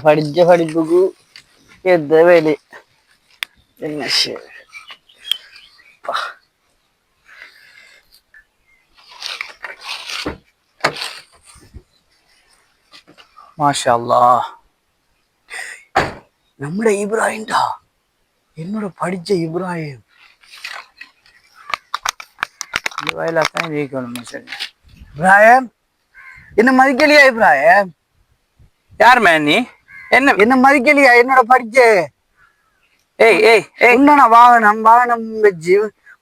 படிச்ச படிப்புக்கு எந்த வேலை என்ன மாஷா அல்லாஹ். நம்மட இப்ராஹிம்டா, என்னோட படிச்ச இப்ராஹிம். இந்த வயலாத்தான் ஜெயிக்கணும். சரி இப்ராஹிம், என்ன மதிக்கலையா இப்ராஹிம்? யார் மேன் நீ? என்ன மதிக்கலையா? என்னோட படிச்ச ஏய் ஏய் ஏய் உன்னோட வாகனம் வச்சு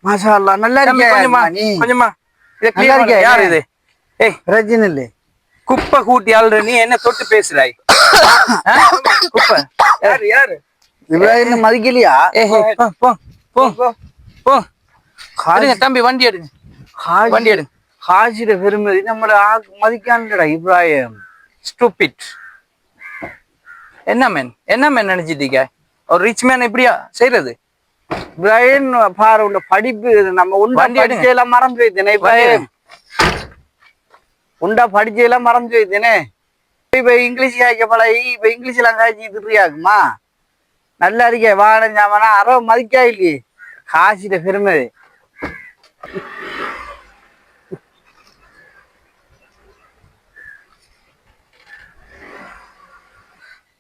மாஷா அல்லாஹ் நல்லா இருக்கியா? நீ கொஞ்சமா நல்லா இருக்கியா? யார் இது? ஏய் பிரச்சனை இல்லை. குப்பை கூட்டி ஆள்ற நீ என்ன தொட்டு பேசுறாய்? குப்பை யாரு யாரு? இப்ராஹிம் மதிக்கலையா? போ போ போ தம்பி, வண்டி எடுங்க. வண்டி எடுங்க. ஹாஜிட பெருமதி நம்மள மதிக்கான்டா இப்ராஹிம். ஸ்டூபிட். என்ன மேன் நினைச்சிட்டீங்க? ஒரு ரிச் மேன் இப்படியா செய்யறது? இப்ராஹிம் பாரு, உள்ள படிப்பு நம்ம உண்டா படிச்செல்லாம் மறந்து வைத்தேனே இப்ராஹிம். உண்டா படிச்செல்லாம் மறந்து வைத்தேனே. இப்ப இங்கிலீஷ் காய்க்க பழகி இப்ப இங்கிலீஷ் எல்லாம் காய்ச்சி திருயாக்குமா? நல்லா இருக்கே வாகனம் சாமானா அறவை மதிக்கா இல்லையே. காசிட பெருமதி.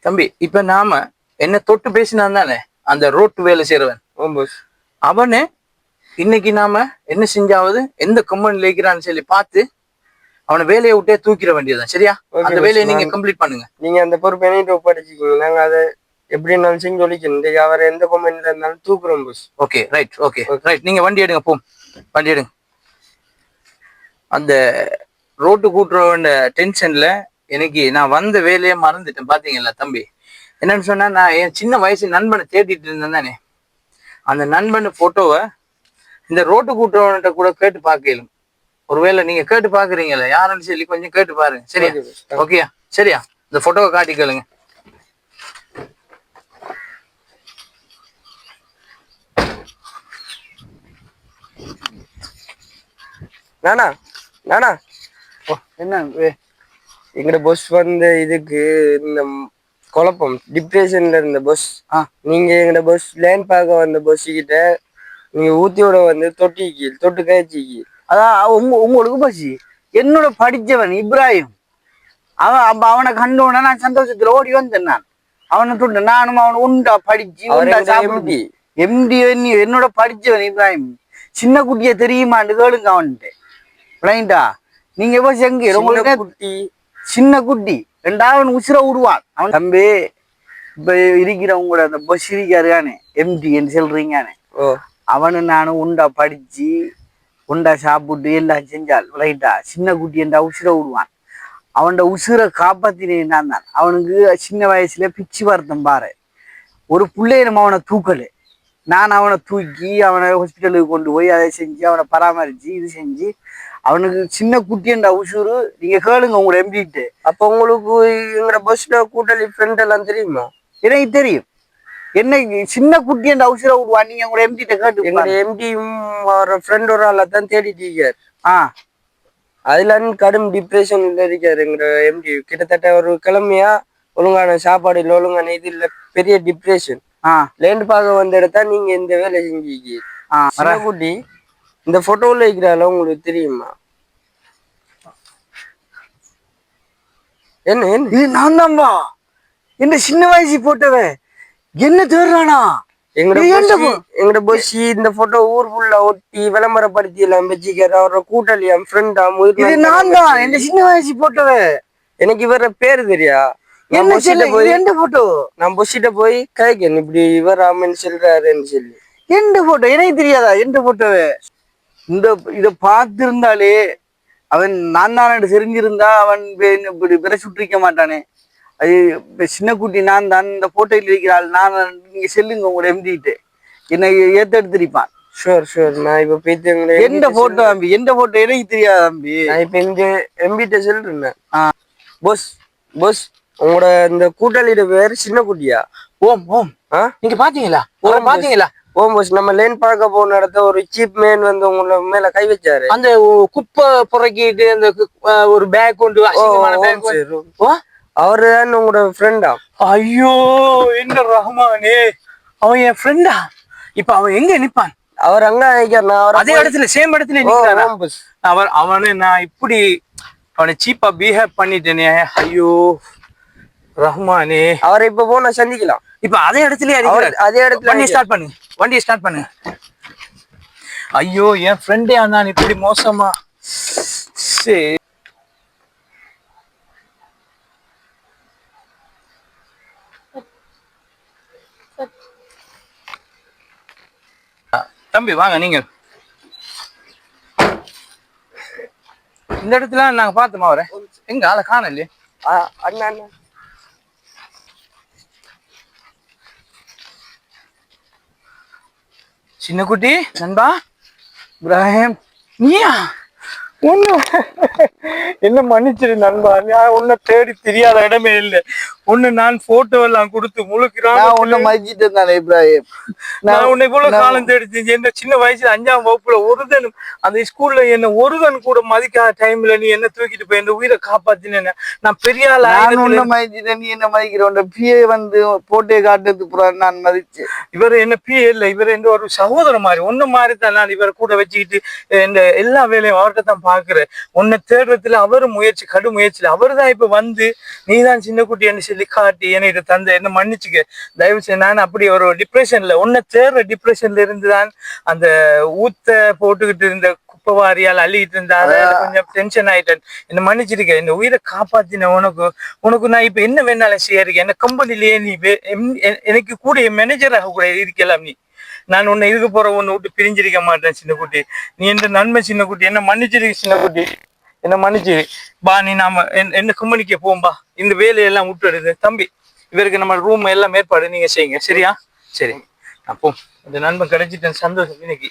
தம்பி, இப்ப நாம என்ன தொட்டு பேசினான் தானே அந்த ரோட்டு வேலை செய்யறவன் அவனு. இன்னைக்கு நாம என்ன செஞ்சாவது எந்த கம்பெனில இருக்கிறான்னு சொல்லி பார்த்து அவனை வேலையை விட்டே தூக்கிட வேண்டியதுதான். சரியா? அந்த வேலையை நீங்க கம்ப்ளீட் பண்ணுங்க. நீங்க அந்த பொறுப்பை நீட்டு ஒப்படைச்சிக்கோங்க. நாங்க அதை எப்படி இருந்தாலும் செஞ்சு சொல்லிக்கணும். அவர் எந்த கம்பெனில இருந்தாலும் தூக்குறோம் boss. Okay right. Okay right. நீங்க வண்டி எடுங்க. போம், வண்டி எடுங்க. அந்த ரோட்டு கூட்டுறவன் டென்ஷன்ல எனக்கு நான் வந்த வேலையை மறந்துட்டேன். பாத்தீங்களா தம்பி? என்னன்னு சொன்னா, நான் என் சின்ன வயசு நண்பனை தேடிட்டு இருந்தேன் தானே. அந்த நண்பன் போட்டோவை இந்த ரோட்டு கூட்டுறவன்கிட்ட கூட கேட்டு பார்க்கலும். ஒருவேளை நீங்க கேட்டு பாக்குறீங்களா யாருன்னு சொல்லி கொஞ்சம் கேட்டு பாருங்க. சரியா? ஓகேயா? சரியா? இந்த போட்டோவை காட்டி கேளுங்க. நானா நானா என்ன எங்கட பொஸ் வந்து இதுக்கு இந்த குழப்பம் டிப்ரெஷன்ல இருந்த பொஸ். நீங்க எங்கட பொஸ் லேண்ட் பார்க்க வந்த பொஸ் கிட்ட நீங்க ஊத்தியோட வந்து தொட்டு காய்ச்சிக்கு. அதான் உங்களுக்கு பசி. என்னோட படிச்சவன் இப்ராஹிம். அவனை கண்டோன்னா நான் சந்தோஷத்துல ஓடி வந்தேன். நான் அவனை தொட்டு நானும் அவனை உண்டா படிச்சு எம்டி என்னோட படிச்சவன் இப்ராஹிம். சின்ன குட்டிய தெரியுமான்னு கேளுங்க அவன்ட்டு. பிளைண்டா நீங்க எப்ப செங்கு உங்களுக்கு சின்ன குட்டி ரெண்டாவது உசுர விடுவான் அவன். தம்பி, இப்ப இருக்கிறவங்களோட அந்த பஸ் இருக்காருக்கானே எம்டி என்று சொல்றீங்கானே, அவனு நானும் உண்டா படிச்சு உண்டா சாப்பிட்டு எல்லாம் செஞ்சால் ரைட்டா. சின்ன குட்டி என்றா உசுர விடுவான். அவனோட உசுரை காப்பாத்தினேன் நான் தான். அவனுக்கு சின்ன வயசுல பிச்சு வருத்தம் பாரு. ஒரு பிள்ளைய நம்ம அவனை தூக்கலை. நான் அவனை தூக்கி அவனை ஹாஸ்பிட்டலுக்கு கொண்டு போய் அதை செஞ்சு அவனை பராமரிச்சு இது செஞ்சு அவனுக்கு சின்ன குட்டின்ற உசுறு. நீங்க கேளுங்க உங்களோட எம்பிட்டு. அப்ப உங்களுக்கு எங்களோட பஸ்ல கூட்டணி ஃப்ரெண்ட் எல்லாம் தெரியுமா? எனக்கு தெரியும். என்ன சின்ன குட்டின்ற உசுர விடுவான். நீங்க உங்களோட எம்பிட்ட கேட்டு. எங்களோட எம்டியும் ஒரு ஃப்ரெண்ட் ஒரு ஆளை தான் தேடிட்டு இருக்காரு. அதுல கடும் டிப்ரெஷன்ல இருக்காரு எங்களோட எம்டி. கிட்டத்தட்ட ஒரு கிழமையா ஒழுங்கான சாப்பாடு இல்லை, ஒழுங்கான இது இல்ல, பெரிய டிப்ரெஷன். லேண்ட் பார்க்க வந்த இடத்தா நீங்க இந்த வேலை செஞ்சீங்க. குட்டி இந்த போட்டோல இருக்கிறால உங்களுக்கு தெரியுமா? என்ன இது நான் தான்பா. என்ன சின்ன வயசு போட்டவ என்ன தேடுறானா? எங்கட பஸ் இந்த போட்டோ ஊர் ஃபுல்லா ஒட்டி விளம்பரப்படுத்தி எல்லாம் வச்சுக்காரு. அவரோட கூட்டாளியாம் ஃப்ரெண்டா நான் தான். என்ன சின்ன வயசு போட்டவ. எனக்கு இவர பேரு தெரியா? நான் பொசிட்ட போய் கைக்கன் இப்படி இவர் ராமன் சொல்றாருன்னு சொல்லி. எந்த போட்டோ எனக்கு தெரியாதா? எந்த போட்டோவே இந்த இத பார்த்திருந்தாலே அவன் நான் தான் தெரிஞ்சிருந்தா அவன் இப்படி விரை சுற்றிக்க மாட்டானே. அது சின்ன குட்டி நான் தான். இந்த போட்டோயில் இருக்கிறாள் நான். நீங்க செல்லுங்க உங்களோட எம்டிட்டு என்னை ஏத்தெடுத்திருப்பான். Sure sure. நான் இப்ப போயிட்டு எந்த போட்டோ தம்பி? எந்த போட்டோ எனக்கு தெரியாது தம்பி. நான் இப்ப இந்த எம்பிட்ட சொல்றேன். பொஸ் பொஸ் உங்களோட இந்த கூட்டாளியோட பேரு சின்ன குட்டியா? ஓம் ஓம். நீங்க பாத்தீங்களா? பாத்தீங்களா? ஓம் பொஸ் நம்ம லேன் பார்க்க போன இடத்த ஒரு சீப் மேன் வந்து உங்களை மேல கை வச்சாரு. அந்த குப்பை புறக்கிட்டு அந்த ஒரு பேக் கொண்டு அவரு தான் உங்களோட ஃப்ரெண்டா? ஐயோ என்ன ரஹ்மானே, அவன் என் ஃப்ரெண்டா? இப்ப அவன் எங்க நிப்பான்? அவர் அங்க நிக்கிறார். அதே இடத்துல சேம் இடத்துல நிக்கிறாரா? அவனு நான் இப்படி அவனை சீப்பா பிஹேவ் பண்ணிட்டேனே. ஐயோ ரஹ்மானே, அவரை இப்ப போனா சந்திக்கலாம். இப்ப அதே இடத்துல அதே இடத்துல வண்டியை ஸ்டார்ட் பண்ணு. ஐயோ என் ஃப்ரெண்டே நான் இப்படி மோசமா. சரி தம்பி வாங்க. நீங்க இந்த இடத்துல நாங்க பார்த்தோமா அவரை? எங்க ஆளை காணலையே. அண்ணா அண்ணா சின்ன குட்டி நண்பா இப்ராஹிம், நீயா? ஒண்ணு என்ன மன்னிச்சிரு நண்பா, நான் உன்னை தேடி தெரியாத இடமே இல்லை. ஒண்ணு நான் போட்டோ எல்லாம் கொடுத்து முழுக்கிறான். உன்னை மதிச்சிட்டு இருந்தானே இப்ராஹிம். நான் உன்னை இவ்வளவு காலம் தேடி என்ன சின்ன வயசுல 5ஆம் வகுப்புல ஒருதன் அந்த ஸ்கூல்ல என்ன ஒருதன் கூட மதிக்காத டைம்ல நீ என்ன தூக்கிட்டு போய் இந்த உயிரை காப்பாத்தின. நான் பெரிய ஆள். உன்னை மதிச்சிட்டேன், நீ என்ன மதிக்கிற? உன்னை பிஏ வந்து போட்டே காட்டுறது புறா நான் மதிச்சு. இவர் என்ன பிஏ இல்லை, இவர் எந்த ஒரு சகோதரர் மாதிரி ஒண்ணு மாதிரி தான். நான் இவரை கூட வச்சுக்கிட்டு இந்த எல்லா வேலையும் அவர்கிட்ட தான் பாக்குறேன். உன்னை தேடுறதுல அவரு முயற்சி, கடும் முயற்சியில அவரு தான் இப்ப வந்து நீதான் சின்ன குட்டி என்ன சொல்லி காட்டி என்னை இதை தந்த, என்ன மன்னிச்சுக்க தயவு செய்ய. நான் அப்படி ஒரு டிப்ரெஷன்ல உன்னை தேடுற டிப்ரெஷன்ல இருந்துதான் அந்த ஊத்த போட்டுக்கிட்டு இருந்த குப்பை வாரியால் அள்ளிக்கிட்டு இருந்தா கொஞ்சம் டென்ஷன் ஆயிட்டேன். என்ன மன்னிச்சிருக்க. இந்த உயிரை காப்பாத்தின உனக்கு நான் இப்ப என்ன வேணாலும் செய்ய என்ன கம்பெனிலேயே நீ எனக்கு கூட என் மேனேஜராக கூட இருக்கலாம். நான் உன்னை இதுக்கு போற உன்னை விட்டு பிரிஞ்சிருக்க மாட்டேன் சின்ன குட்டி. நீ என்ற நன்மை சின்ன குட்டி, என்ன மன்னிச்சிருக்கு சின்ன குட்டி, என்ன மன்னிச்சிரு. பா நீ நாம என்ன கம்பெனிக்கு போம்பா, இந்த வேலையெல்லாம் விட்டுடுது. தம்பி இவருக்கு நம்ம ரூம் எல்லாம் ஏற்பாடு நீங்க செய்யுங்க, சரியா? சரி அப்போ இந்த நண்பன் கிடைச்சிட்டேன், சந்தோஷம் இன்னைக்கு.